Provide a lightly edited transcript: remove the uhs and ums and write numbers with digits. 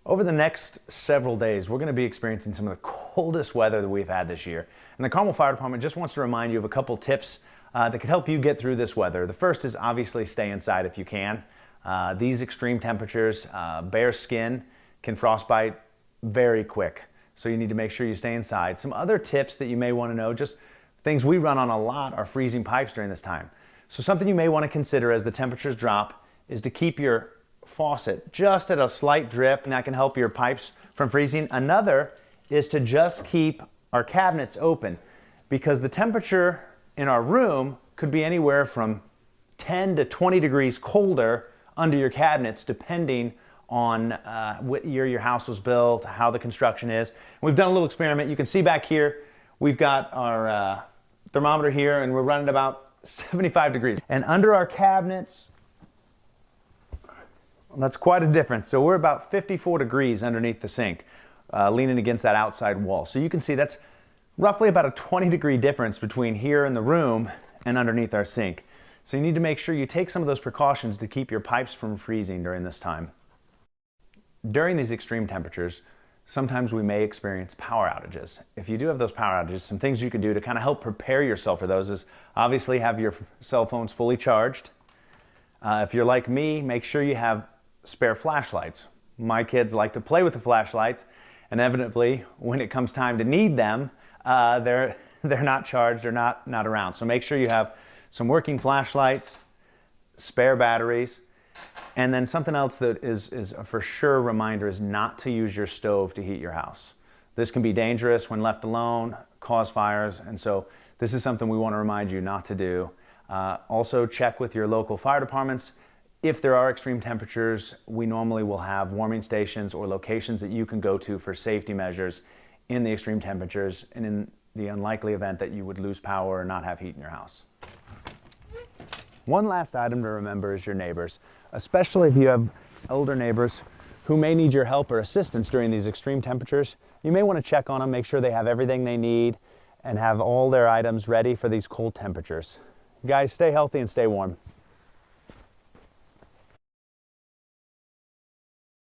Over the next several days, we're going to be experiencing some of the coldest weather that we've had this year. And the Carmel Fire Department just wants to remind you of a couple tips that could help you get through this weather. The first is obviously stay inside if you can. These extreme temperatures, bare skin can frostbite very quick. So you need to make sure you stay inside. Some other tips that you may want to know, just things we run on a lot, are freezing pipes during this time. So something you may want to consider as the temperatures drop is to keep your faucet just at a slight drip, and that can help your pipes from freezing. Another is to just keep our cabinets open, because the temperature in our room could be anywhere from 10 to 20 degrees colder under your cabinets, depending on what year your house was built, how the construction is. We've done a little experiment. You can see back here, we've got our thermometer here, and we're running about 75 degrees. And under our cabinets, that's quite a difference. So we're about 54 degrees underneath the sink, leaning against that outside wall. So you can see that's roughly about a 20-degree difference between here in the room and underneath our sink. So you need to make sure you take some of those precautions to keep your pipes from freezing during this time. During these extreme temperatures, sometimes we may experience power outages. If you do have those power outages, some things you can do to kind of help prepare yourself for those is obviously have your cell phones fully charged. If you're like me, make sure you have spare flashlights. My kids like to play with the flashlights. Inevitably, when it comes time to need them, they're not charged or not around. So make sure you have some working flashlights, spare batteries, and then something else that is a for sure reminder is not to use your stove to heat your house. This can be dangerous when left alone, cause fires, and so this is something we want to remind you not to do. Also check with your local fire departments. If there are extreme temperatures, we normally will have warming stations or locations that you can go to for safety measures in the extreme temperatures and in the unlikely event that you would lose power or not have heat in your house. One last item to remember is your neighbors, especially if you have older neighbors who may need your help or assistance during these extreme temperatures. You may want to check on them, make sure they have everything they need and have all their items ready for these cold temperatures. Guys, stay healthy and stay warm.